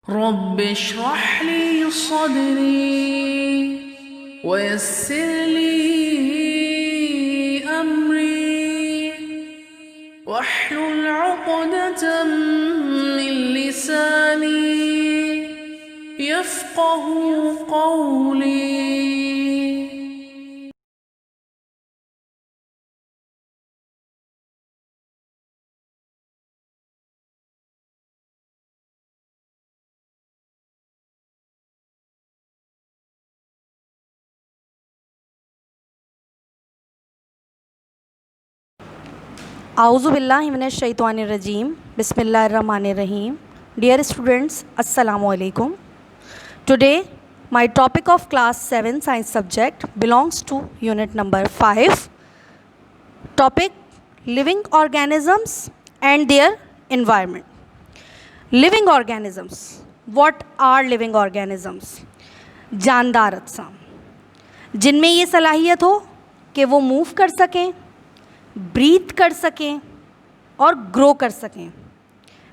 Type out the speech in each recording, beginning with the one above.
रब्ब इश्रह ली सदरी वयस्सिर ली अमरी वहलुल उक़दतम मिन लिसानी यफ़क़हू क़ौली। आऊज़ु बिल्लाहि मिनश शैतानिर रजीम बिस्मिल्लाहिर्रहमानिर रहीम। Dear students, Assalamu alaikum. Today my topic of class 7 science subject belongs to unit number 5. Topic: living organisms and their environment. Living organisms. What are living organisms? जानदार अजसाम, जिनमें ये सलाहियत हो कि वो मूव कर सकें, ब्रीथ कर सकें और ग्रो कर सकें।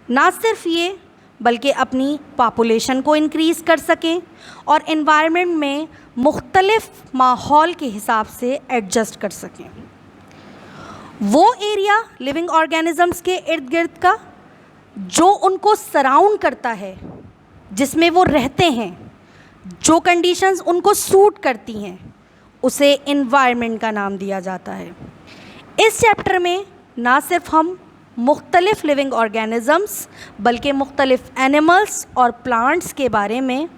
ना सिर्फ ये बल्कि अपनी पॉपुलेशन को इंक्रीज़ कर सकें और एनवायरनमेंट में मुख्तलिफ माहौल के हिसाब से एडजस्ट कर सकें। वो एरिया लिविंग ऑर्गेनिजम्स के इर्द गिर्द का जो उनको सराउंड करता है, जिसमें वो रहते हैं, जो कंडीशंस उनको सूट करती हैं, उसे एनवायरनमेंट का नाम दिया जाता है। इस चैप्टर में ना सिर्फ हम मुख्तलिफ़ लिविंग ऑर्गेनिजम्स बल्कि मुख्तलिफ़ एनिमल्स और प्लांट्स के बारे में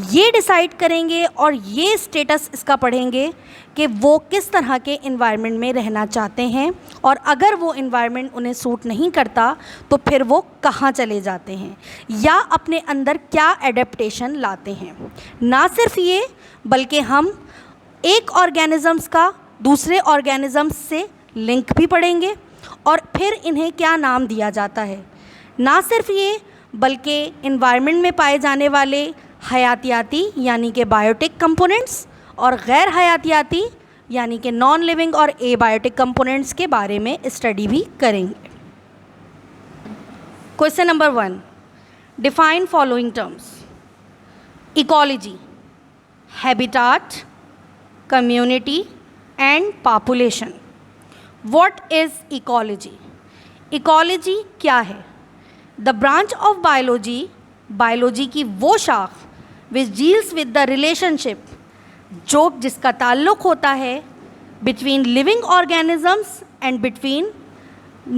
ये डिसाइड करेंगे और ये स्टेटस इसका पढ़ेंगे कि वो किस तरह के इन्वायरमेंट में रहना चाहते हैं और अगर वो इन्वायरमेंट उन्हें सूट नहीं करता तो फिर वो कहाँ चले जाते हैं या अपने अंदर क्या एडेप्टेशन लाते हैं। ना सिर्फ ये बल्कि हम एक ऑर्गेनिजम्स का दूसरे ऑर्गेनिजम्स से लिंक भी पढ़ेंगे और फिर इन्हें क्या नाम दिया जाता है। ना सिर्फ ये बल्कि इन्वायरमेंट में पाए जाने वाले हयातियाती यानी कि बायोटिक कंपोनेंट्स और गैर हयातियाती यानी कि नॉन लिविंग और एबायोटिक कंपोनेंट्स के बारे में स्टडी भी करेंगे। Question number 1, define following terms. Ecology, habitat, community and population. What is ecology? Ecology क्या है? The branch of biology, biology की वो शाख which deals with the relationship, जो जिसका ताल्लुक़ होता है between living organisms and between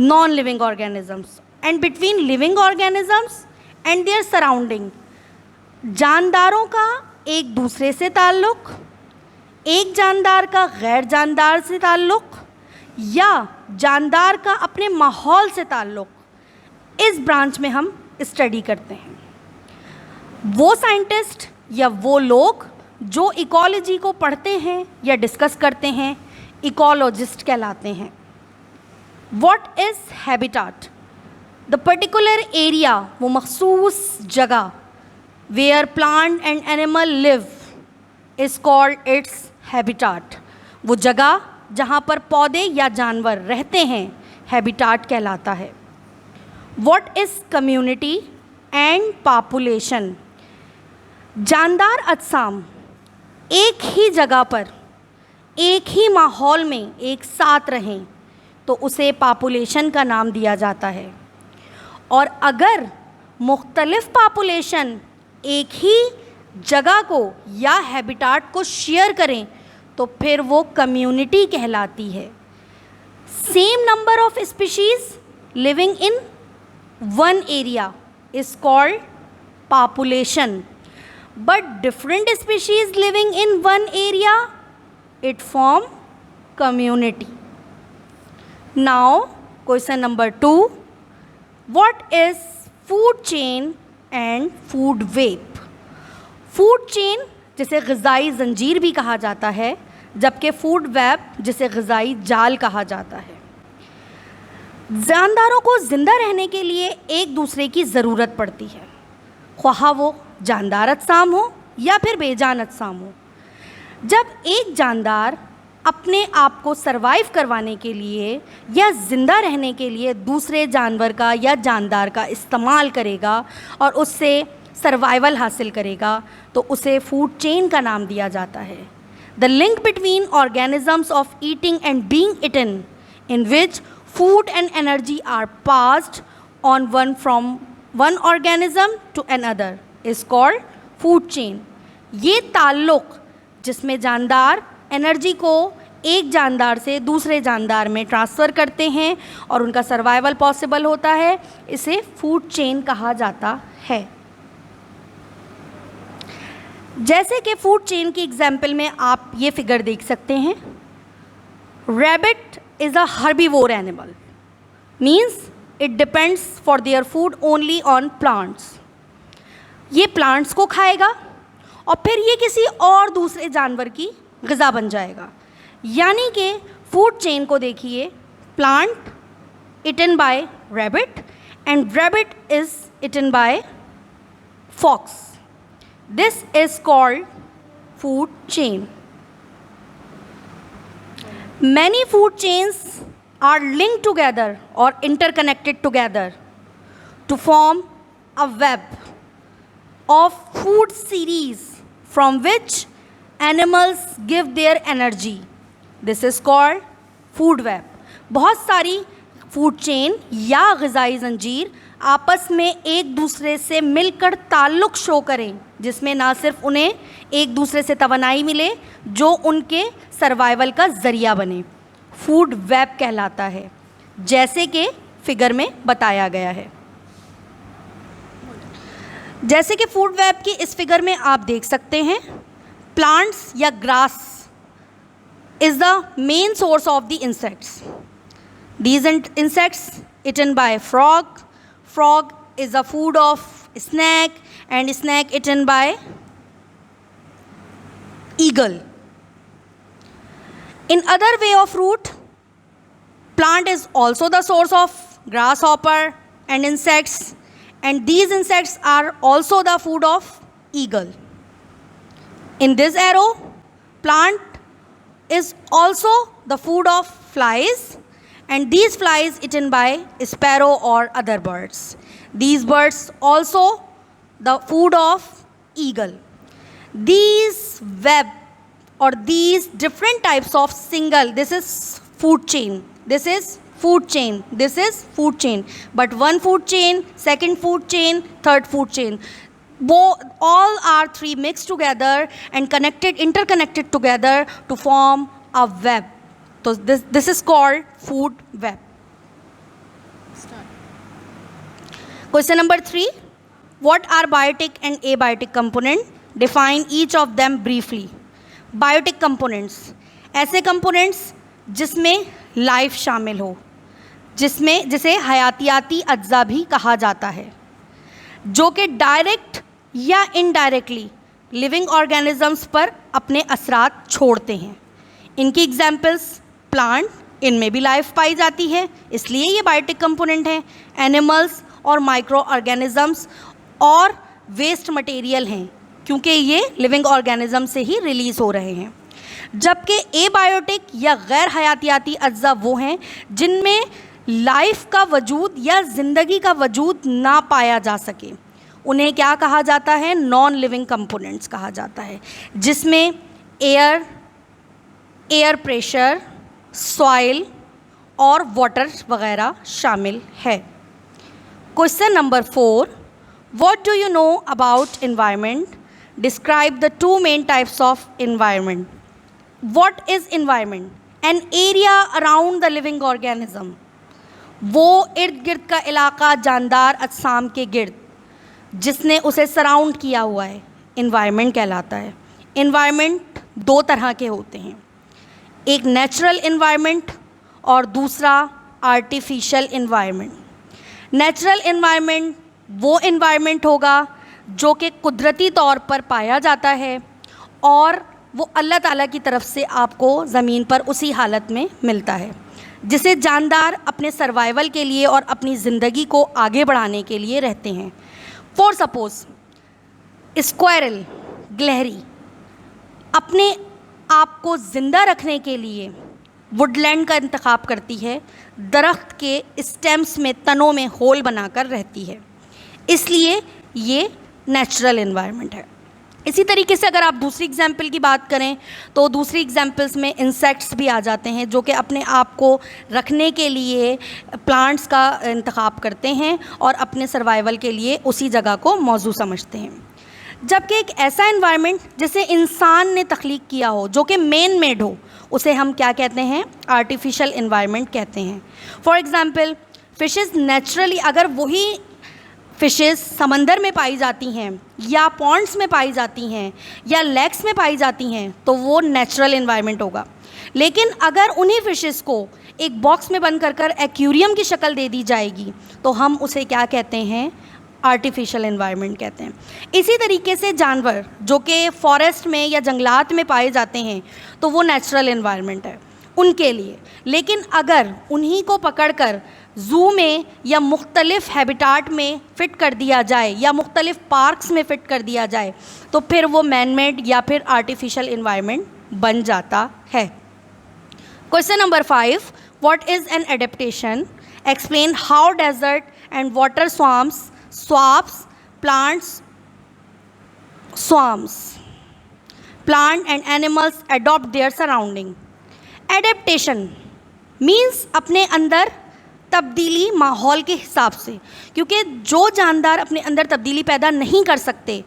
non-living organisms and between living organisms and their surrounding। जानदारों का एक दूसरे से ताल्लुक़, एक जानदार का गैर जानदार से ताल्लुक़ या जानदार का अपने माहौल से ताल्लुक़, इस ब्रांच में हम स्टडी करते हैं। वो साइंटिस्ट या वो लोग जो इकोलॉजी को पढ़ते हैं या डिस्कस करते हैं इकोलॉजिस्ट कहलाते हैं। What is habitat? The particular area, वो मखसूस जगह where plant and animal live is called its habitat. वो जगह जहाँ पर पौधे या जानवर रहते हैं हैबिटाट कहलाता है। What is community and population? जानदार अजसाम एक ही जगह पर एक ही माहौल में एक साथ रहें तो उसे पॉपुलेशन का नाम दिया जाता है और अगर मुख्तलिफ़ पॉपुलेशन एक ही जगह को या हैबिटाट को शेयर करें तो फिर वो कम्युनिटी कहलाती है। Same number of species living in one area is called population, but different species living in one area it form community. Now question number 2, what is food chain and food web? Food chain जिसे ग़िज़ाई ज़ंजीर भी कहा जाता है, जबकि food web जिसे ग़िज़ाई जाल कहा जाता है। जानदारों को ज़िंदा रहने के लिए एक दूसरे की ज़रूरत पड़ती है, ख्वाह वो जानदार अजसाम हो या फिर बेजान अजसाम हो, जब एक जानदार अपने आप को सरवाइव करवाने के लिए या ज़िंदा रहने के लिए दूसरे जानवर का या जानदार का इस्तेमाल करेगा और उससे सर्वाइवल हासिल करेगा, तो उसे फूड चेन का नाम दिया जाता है। The link between organisms of eating and being eaten, in which food and energy are passed on one from one organism to another, is called food chain. ये ताल्लुक़ जिसमें जानदार एनर्जी को एक जानदार से दूसरे जानदार में ट्रांसफ़र करते हैं और उनका सर्वाइवल पॉसिबल होता है, इसे फूड चेन कहा जाता है। जैसे कि फूड चेन की एग्जाम्पल में आप ये फिगर देख सकते हैं। Rabbit is a herbivore animal, means it depends for their food only on plants. ये प्लांट्स को खाएगा और फिर ये किसी और दूसरे जानवर की ग़िज़ा बन जाएगा। यानी कि फूड चेन को देखिए, plant eaten by rabbit and rabbit is eaten by fox. This is called food chain. Many food chains are linked together or interconnected together to form a web of food series from which animals give their energy. This is called food web. बहुत सारी food chain या ग़िज़ाई ज़ंजीर आपस में एक दूसरे से मिलकर ताल्लुक़ शो करें, जिसमें ना सिर्फ उन्हें एक दूसरे से तवानाई मिले जो उनके सर्वाइवल का ज़रिया बने, फूड वेब कहलाता है, जैसे कि फिगर में बताया गया है। जैसे कि फूड वेब की इस फिगर में आप देख सकते हैं, प्लांट्स या grass is the main source of the insects. These insects eaten by frog. Frog is the food of snake and snake eaten by eagle. In other way of root, plant is also the source of grasshopper and insects, and these insects are also the food of eagle. In this arrow, plant is also the food of flies, and these flies eaten by sparrow or other birds. These birds also the food of eagle. These web or these different types of single, this is food chain, this is food chain, this is food chain, but one food chain, second food chain, third food chain, all are three mixed together and connected, interconnected together to form a web. So this is called food web. Question number 3. What are biotic and abiotic component? Define each of them briefly. Biotic components, ऐसे components जिसमें life शामिल हो, जिसे हयातियाती अज्जा भी कहा जाता है, जो कि डायरेक्ट या इनडायरेक्टली लिविंग ऑर्गेनिजम्स पर अपने असरात छोड़ते हैं। इनकी एग्जाम्पल्स प्लांट, इनमें भी लाइफ पाई जाती है, इसलिए ये बायोटिक कंपोनेंट हैं। एनिमल्स और माइक्रो ऑर्गेनिजम्स और वेस्ट मटेरियल हैं, क्योंकि ये लिविंग ऑर्गेनिज्म से ही रिलीज़ हो रहे हैं। जबकि एबायोटिक या गैर हयातियाती अज्जा वो हैं जिनमें लाइफ का वजूद या ज़िंदगी का वजूद ना पाया जा सके, उन्हें क्या कहा जाता है? नॉन लिविंग कंपोनेंट्स कहा जाता है, जिसमें एयर प्रेशर, सॉइल और वाटर वगैरह शामिल है। Question number 4. What do you know about environment? Describe the two main types of environment. What is environment? An area around the living organism. वो इर्द गिर्द का इलाका जानदार अजसाम के गिर्द जिसने उसे सराउंड किया हुआ है, इन्वायरमेंट कहलाता है। इन्वायरमेंट दो तरह के होते हैं, एक नेचुरल इन्वायरमेंट और दूसरा आर्टिफिशियल इन्वायरमेंट। नेचुरल इन्वायरमेंट वो इन्वायरमेंट होगा जो कि कुदरती तौर पर पाया जाता है और वो अल्लाह ताला की तरफ से आपको ज़मीन पर उसी हालत में मिलता है, जिसे जानदार अपने सर्वाइवल के लिए और अपनी ज़िंदगी को आगे बढ़ाने के लिए रहते हैं। फॉर सपोज़ स्क्वायरल, गिलहरी अपने आपको ज़िंदा रखने के लिए वुडलैंड का इंतखाब करती है, दरख्त के स्टेम्स में, तनों में होल बनाकर रहती है, इसलिए ये नेचुरल एनवायरनमेंट है। इसी तरीके से अगर आप दूसरी एग्जाम्पल की बात करें तो दूसरी एग्जाम्पल्स में इंसेक्ट्स भी आ जाते हैं जो कि अपने आप को रखने के लिए प्लांट्स का इंतखाब करते हैं और अपने सर्वाइवल के लिए उसी जगह को मौजू समझते हैं। जबकि एक ऐसा एनवायरनमेंट जिसे इंसान ने तख्लीक किया हो, जो कि मैन मेड हो, उसे हम क्या कहते हैं? आर्टिफिशियल एनवायरनमेंट कहते हैं। फॉर एग्ज़ाम्पल फ़िशेज़ नेचुरली, अगर वही फ़िशेज़ समंदर में पाई जाती हैं या पॉन्ड्स में पाई जाती हैं या लेक्स में पाई जाती हैं तो वो नेचुरल एनवायरनमेंट होगा। लेकिन अगर उन्हीं फ़िशेज़ को एक बॉक्स में बंद कर एक्वेरियम की शक्ल दे दी जाएगी तो हम उसे क्या कहते हैं? आर्टिफिशियल एनवायरनमेंट कहते हैं। इसी तरीके से जानवर जो कि फॉरेस्ट में या जंगलात में पाए जाते हैं तो वो नेचुरल एनवायरनमेंट है उनके लिए। लेकिन अगर उन्हीं को पकड़कर ज़ू में या मुख्तलिफ़ हैबिटाट में फ़िट कर दिया जाए या मुख्तलिफ़ पार्क्स में फ़िट कर दिया जाए तो फिर वो मैन मेड या फिर आर्टिफिशियल एनवायरनमेंट बन जाता है। Question number 5, what is an adaptation? Explain how desert and water swamps, plant and animals adopt their surrounding. Adaptation means अपने अंदर तब्दीली माहौल के हिसाब से, क्योंकि जो जानदार अपने अंदर तब्दीली पैदा नहीं कर सकते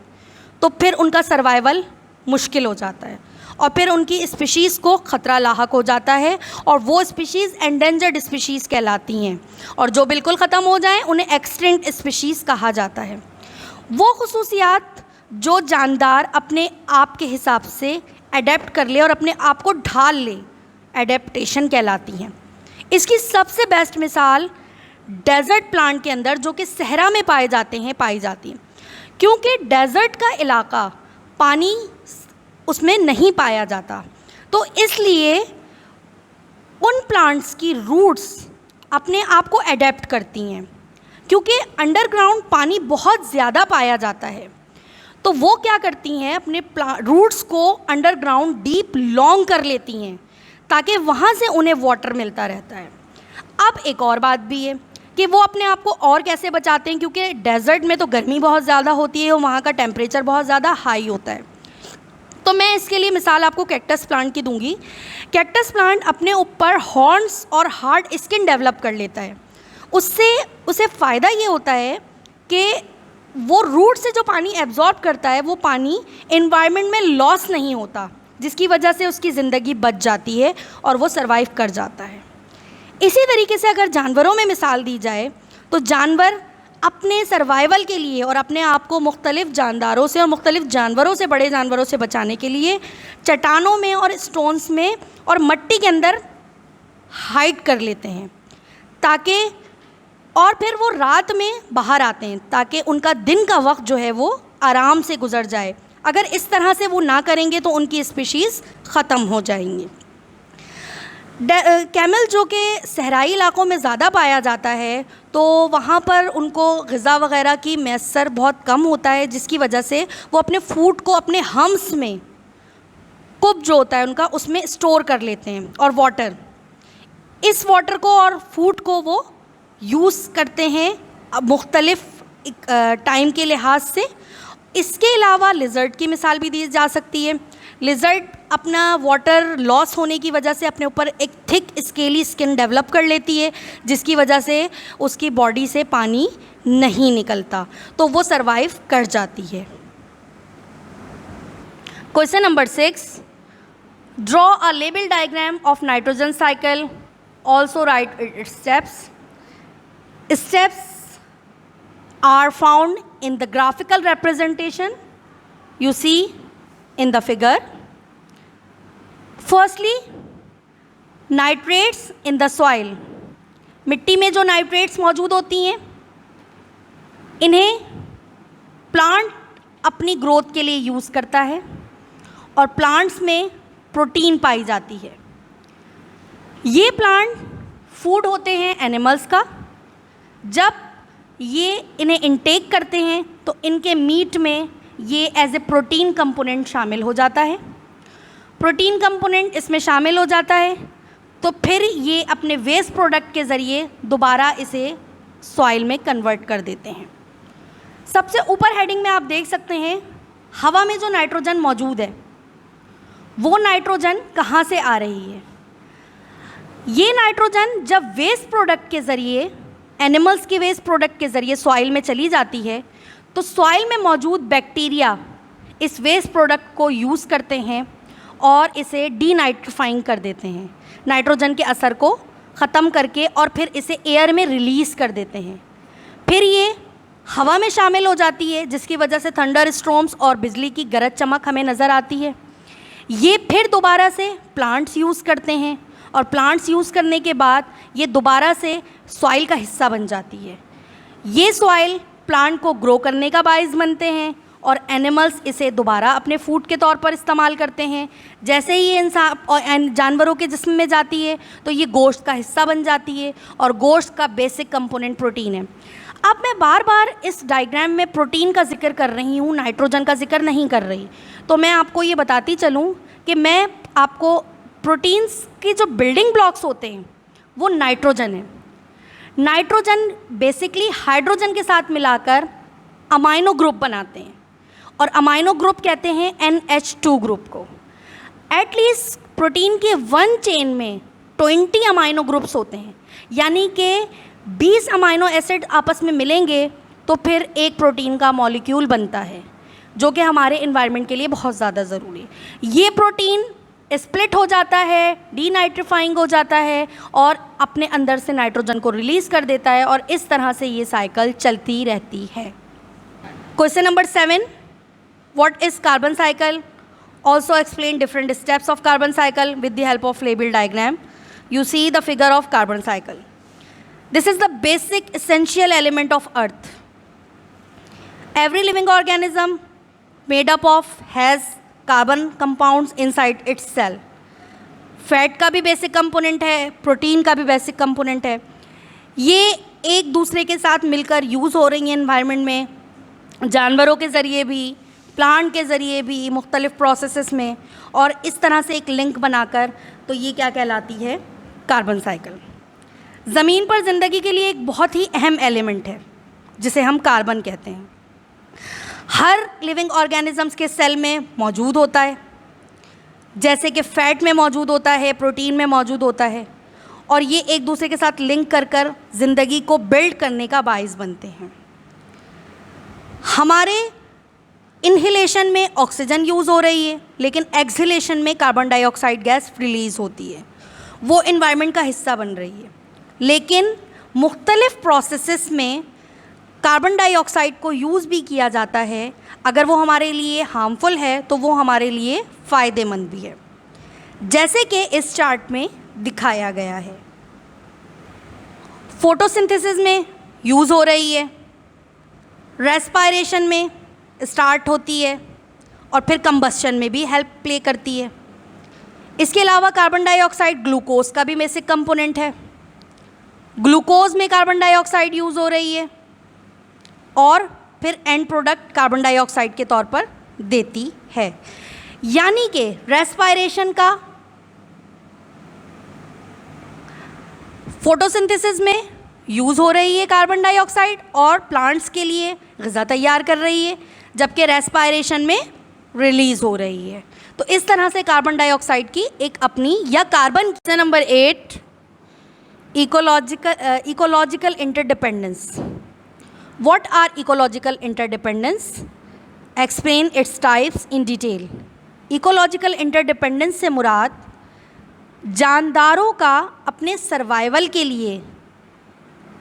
तो फिर उनका सर्वाइवल मुश्किल हो जाता है और फिर उनकी स्पीशीज़ को ख़तरा लाहक हो जाता है और वो स्पीशीज़ एंडेंजर्ड स्पीशीज़ कहलाती हैं और जो बिल्कुल ख़त्म हो जाएं उन्हें एक्सटिंक्ट स्पीशीज़ कहा जाता है। वो खुसूसियात जो जानदार अपने आप के हिसाब से अडेप्ट कर ले और अपने आप को ढाल ले, एडेप्टेशन कहलाती हैं। इसकी सबसे बेस्ट मिसाल डेज़र्ट प्लांट के अंदर जो कि सहरा में पाई जाती हैं, क्योंकि डेज़र्ट का इलाका पानी उसमें नहीं पाया जाता, तो इसलिए उन प्लांट्स की रूट्स अपने आप को अडेप्ट करती हैं। क्योंकि अंडरग्राउंड पानी बहुत ज़्यादा पाया जाता है तो वो क्या करती हैं? अपने रूट्स को अंडरग्राउंड डीप लॉन्ग कर लेती हैं ताकि वहाँ से उन्हें वाटर मिलता रहता है। अब एक और बात भी है कि वो अपने आप को और कैसे बचाते हैं, क्योंकि डेज़र्ट में तो गर्मी बहुत ज़्यादा होती है और वहाँ का टेम्परेचर बहुत ज़्यादा हाई होता है। तो मैं इसके लिए मिसाल आपको कैक्टस प्लांट की दूंगी। कैक्टस प्लांट अपने ऊपर हॉर्न्स और हार्ड स्किन डेवलप कर लेता है। उससे उसे फ़ायदा ये होता है कि वो रूट से जो पानी एब्जॉर्ब करता है वो पानी एनवायरनमेंट में लॉस नहीं होता, जिसकी वजह से उसकी ज़िंदगी बच जाती है और वो सर्वाइव कर जाता है। इसी तरीके से अगर जानवरों में मिसाल दी जाए तो जानवर अपने सर्वाइवल के लिए और अपने आप को मुख्तलिफ़ जानदारों से और मुख्तलिफ़ जानवरों से, बड़े जानवरों से बचाने के लिए चट्टानों में और स्टोन्स में और मिट्टी के अंदर हाइड कर लेते हैं ताकि, और फिर वो रात में बाहर आते हैं ताकि उनका दिन का वक्त जो है वो आराम से गुजर जाए। अगर इस तरह से वो ना करेंगे तो उनकी स्पीशीज़ ख़त्म हो जाएंगी। कैमल जो कि सहराई इलाकों में ज़्यादा पाया जाता है तो वहाँ पर उनको ग़िज़ा वग़ैरह की मैसर बहुत कम होता है, जिसकी वजह से वो अपने फूड को अपने हम्स में, कुब जो होता है उनका, उसमें स्टोर कर लेते हैं और वाटर, इस वाटर को और फूड को वो यूज़ करते हैं मुख्तलिफ़ टाइम के लिहाज से। इसके अलावा लिज़र्ड की मिसाल भी दी जा सकती है। लिज़र्ड अपना वाटर लॉस होने की वजह से अपने ऊपर एक थिक स्केली स्किन डेवलप कर लेती है, जिसकी वजह से उसकी बॉडी से पानी नहीं निकलता तो वो सरवाइव कर जाती है। Question number 6, draw a label diagram of nitrogen cycle, also right it's steps. Steps are found in the graphical representation you see in the figure. Firstly, nitrates in the soil. मिट्टी में जो nitrates मौजूद होती हैं इन्हें plant अपनी growth के लिए यूज़ करता है और प्लांट्स में प्रोटीन पाई जाती है। ये प्लांट फूड होते हैं एनिमल्स का। जब ये इन्हें इनटेक करते हैं तो इनके मीट में ये एज ए प्रोटीन कंपोनेंट शामिल हो जाता है। प्रोटीन कंपोनेंट इसमें शामिल हो जाता है, तो फिर ये अपने वेस्ट प्रोडक्ट के ज़रिए दोबारा इसे सॉइल में कन्वर्ट कर देते हैं। सबसे ऊपर हेडिंग में आप देख सकते हैं हवा में जो नाइट्रोजन मौजूद है वो नाइट्रोजन कहाँ से आ रही है। ये नाइट्रोजन जब वेस्ट प्रोडक्ट के ज़रिए, एनिमल्स के वेस्ट प्रोडक्ट के ज़रिए सॉइल में चली जाती है, तो सॉइल में मौजूद बैक्टीरिया इस वेस्ट प्रोडक्ट को यूज़ करते हैं और इसे डीनाइट्रीफाइंग कर देते हैं, नाइट्रोजन के असर को ख़त्म करके, और फिर इसे एयर में रिलीज़ कर देते हैं। फिर ये हवा में शामिल हो जाती है, जिसकी वजह से थंडर स्टॉर्म्स और बिजली की गरज चमक हमें नज़र आती है। ये फिर दोबारा से प्लांट्स यूज़ करते हैं, और प्लांट्स यूज़ करने के बाद ये दोबारा से सॉइल का हिस्सा बन जाती है। ये सॉइल प्लांट को ग्रो करने का बायस बनते हैं, और एनिमल्स इसे दोबारा अपने फूड के तौर पर इस्तेमाल करते हैं। जैसे ही ये इंसान और जानवरों के जिस्म में जाती है तो ये गोश्त का हिस्सा बन जाती है, और गोश्त का बेसिक कंपोनेंट प्रोटीन है। अब मैं बार बार इस डायग्राम में प्रोटीन का जिक्र कर रही हूँ, नाइट्रोजन का जिक्र नहीं कर रही, तो मैं आपको ये बताती चलूँ कि मैं आपको प्रोटीन्स की जो बिल्डिंग ब्लॉक्स होते हैं वो नाइट्रोजन है। नाइट्रोजन बेसिकली हाइड्रोजन के साथ मिलाकर अमाइनो ग्रुप बनाते हैं, और अमाइनो ग्रुप कहते हैं NH2 ग्रुप को। एटलीस्ट प्रोटीन के वन चेन में 20 अमाइनो ग्रुप्स होते हैं, यानी कि 20 अमाइनो एसिड आपस में मिलेंगे तो फिर एक प्रोटीन का मॉलिक्यूल बनता है, जो कि हमारे इन्वायरमेंट के लिए बहुत ज़्यादा ज़रूरी है। ये प्रोटीन स्प्लिट हो जाता है, डीनाइट्रीफाइंग हो जाता है, और अपने अंदर से नाइट्रोजन को रिलीज़ कर देता है, और इस तरह से ये साइकिल चलती रहती है। Question number 7, what is carbon cycle? Also explain different steps of carbon cycle with the help of label diagram. You see the figure of carbon cycle. This is the basic essential element of earth. Every living organism made up of has carbon compounds inside its cell. Fat का भी basic component है, protein का भी basic component है। ये एक दूसरे के साथ मिलकर यूज़ हो रही हैं एनवायरनमेंट में, जानवरों के ज़रिए भी, प्लांट के ज़रिए भी, मुख्तलिफ़ प्रोसेसेस में, और इस तरह से एक लिंक बनाकर, तो ये क्या कहलाती है? Carbon cycle. ज़मीन पर ज़िंदगी के लिए एक बहुत ही अहम एलिमेंट है जिसे हम कार्बन कहते हैं। हर लिविंग ऑर्गेनिजम्स के सेल में मौजूद होता है, जैसे कि फ़ैट में मौजूद होता है, प्रोटीन में मौजूद होता है, और ये एक दूसरे के साथ लिंक कर ज़िंदगी को बिल्ड करने का बाइस बनते हैं। हमारे इन्हेलेशन में ऑक्सीजन यूज़ हो रही है, लेकिन एक्सहेलेशन में कार्बन डाइऑक्साइड गैस रिलीज़ होती है, वो इन्वायरमेंट का हिस्सा बन रही है। लेकिन मुख्तलिफ़ प्रोसेसेस में कार्बन डाइऑक्साइड को यूज़ भी किया जाता है। अगर वो हमारे लिए हार्मफुल है तो वो हमारे लिए फ़ायदेमंद भी है, जैसे कि इस चार्ट में दिखाया गया है। फोटोसिंथेसिस में यूज़ हो रही है, रेस्पायरेशन में स्टार्ट होती है, और फिर कंबस्शन में भी हेल्प प्ले करती है। इसके अलावा कार्बन डाइऑक्साइड ग्लूकोज का भी बेसिक कंपोनेंट है। ग्लूकोज में कार्बन डाइऑक्साइड यूज़ हो रही है, और फिर एंड प्रोडक्ट कार्बन डाइऑक्साइड के तौर पर देती है। यानी कि रेस्पायरेशन का, फोटोसिंथेसिस में यूज़ हो रही है कार्बन डाइऑक्साइड, और प्लांट्स के लिए ग़िज़ा तैयार कर रही है, जबकि रेस्पायरेशन में रिलीज़ हो रही है। तो इस तरह से कार्बन डाइऑक्साइड की एक अपनी, या carbon. Number 8, ecological interdependence. What are ecological interdependence? Explain its types in detail. Ecological interdependence से मुराद जानदारों का अपने सर्वाइवल के लिए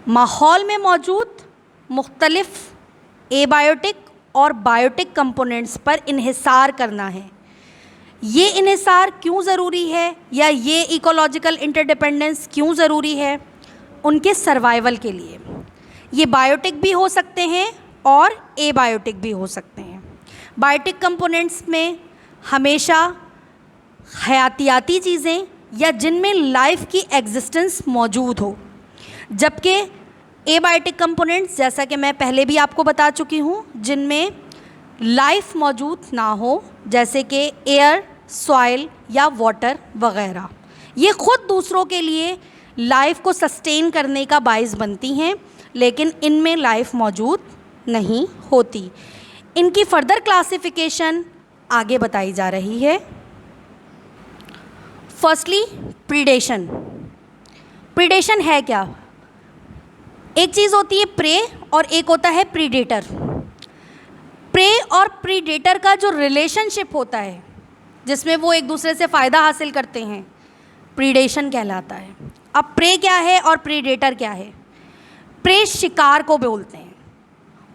माहौल में मौजूद मुख्तलिफ एबायोटिक और बायोटिक कंपोनेंट्स पर इन्हिसार करना है। ये इन्हिसार क्यों ज़रूरी है, या ये इकोलॉजिकल इंटरडिपेंडेंस क्यों ज़रूरी है? उनके सर्वाइवल के लिए। ये बायोटिक भी हो सकते हैं और एबायोटिक भी हो सकते हैं। बायोटिक कंपोनेंट्स में हमेशा हयातियाती चीज़ें या जिनमें लाइफ की एग्जिस्टेंस मौजूद हो, जबकि एबायोटिक कंपोनेंट्स, जैसा कि मैं पहले भी आपको बता चुकी हूँ, जिनमें लाइफ मौजूद ना हो, जैसे कि एयर, सॉइल या वाटर वगैरह। ये खुद दूसरों के लिए लाइफ को सस्टेन करने का बाइस बनती हैं, लेकिन इनमें लाइफ मौजूद नहीं होती। इनकी फर्दर क्लासिफिकेशन आगे बताई जा रही है। Firstly predation. प्रीडेशन है क्या? एक चीज़ होती है प्रे और एक होता है प्रीडेटर। प्रे और प्रीडेटर का जो रिलेशनशिप होता है, जिसमें वो एक दूसरे से फ़ायदा हासिल करते हैं, प्रीडेशन कहलाता है। अब प्रे क्या है और प्रीडेटर क्या है? प्रे शिकार को बोलते हैं,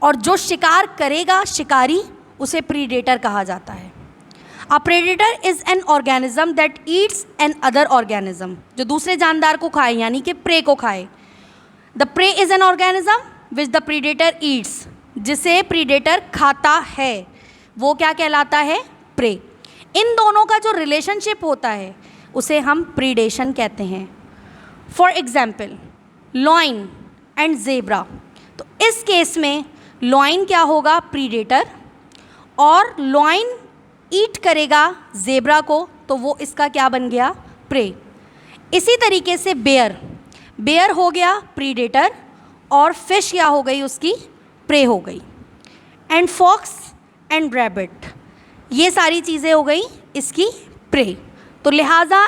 और जो शिकार करेगा शिकारी, उसे प्रीडेटर कहा जाता है। A predator is an organism that eats another organism, जो दूसरे जानदार को खाए, यानी कि प्रे को खाए। The prey is an organism which the predator Yeats, जिसे प्रीडेटर खाता है, वो क्या कहलाता है? प्रे। इन दोनों का जो रिलेशनशिप होता है उसे हम प्रीडेशन कहते हैं। For example lion and zebra. तो इस केस में लॉइन क्या होगा? प्रीडेटर, और लॉइन ईट करेगा ज़ेब्रा को, तो वो इसका क्या बन गया? प्रे। इसी तरीके से बेयर, बेयर हो गया प्रीडेटर, और फिश क्या हो गई? उसकी प्रे हो गई। एंड फॉक्स एंड रैबिट, ये सारी चीज़ें हो गई इसकी प्रे। तो लिहाजा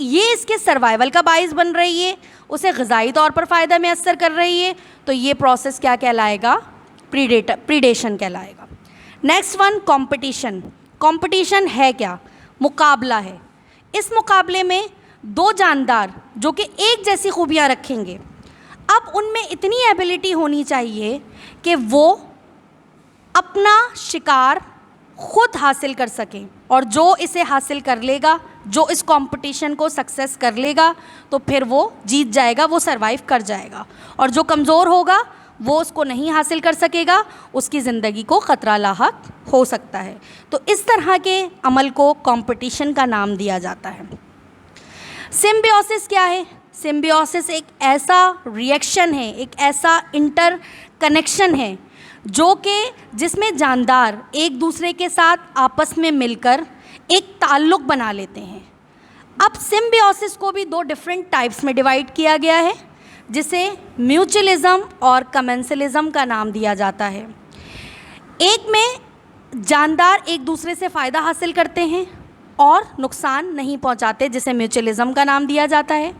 ये इसके सर्वाइवल का बाइस बन रही है, उसे ग़िज़ाई तौर पर फ़ायदा में असर कर रही है, तो ये प्रोसेस क्या कहलाएगा? प्रीडेशन कहलाएगा। Next one, competition. कंपटीशन है क्या? मुकाबला है। इस मुकाबले में दो जानदार जो कि एक जैसी खूबियाँ रखेंगे, अब उनमें इतनी एबिलिटी होनी चाहिए कि वो अपना शिकार खुद हासिल कर सकें, और जो इसे हासिल कर लेगा, जो इस कंपटीशन को सक्सेस कर लेगा, तो फिर वो जीत जाएगा, वो सरवाइव कर जाएगा। और जो कमज़ोर होगा वो उसको नहीं हासिल कर सकेगा, उसकी ज़िंदगी को ख़तरा लाहक हो सकता है। तो इस तरह के अमल को कंपटीशन का नाम दिया जाता है। सिम्बियोसिस क्या है? सिम्बियोसिस एक ऐसा रिएक्शन है, एक ऐसा इंटर कनेक्शन है जो कि जिसमें जानदार एक दूसरे के साथ आपस में मिलकर एक ताल्लुक़ बना लेते हैं। अब सिम्बियोसिस को भी दो डिफरेंट टाइप्स में डिवाइड किया गया है, जिसे म्यूचुअलिज़म और कमेंसलिज़म का नाम दिया जाता है। एक में जानदार एक दूसरे से फ़ायदा हासिल करते हैं और नुकसान नहीं पहुंचाते, जिसे म्यूचुअलिज़म का नाम दिया जाता है।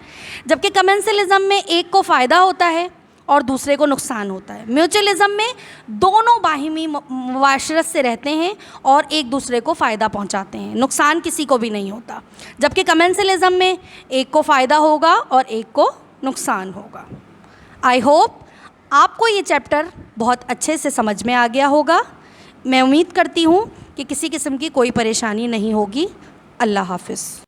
जबकि कमेंसलिज़म में एक को फ़ायदा होता है और दूसरे को नुकसान होता है। म्यूचुअलिज़म में दोनों बाहिमी मुबाशरत से रहते हैं और एक दूसरे को फ़ायदा पहुंचाते हैं, नुकसान किसी को भी नहीं होता। जबकि कमेंसलिज़म में एक को फ़ायदा होगा और एक को नुकसान होगा। आई होप आपको ये चैप्टर बहुत अच्छे से समझ में आ गया होगा। मैं उम्मीद करती हूँ कि किसी किस्म की कोई परेशानी नहीं होगी। अल्लाह हाफ़िज़।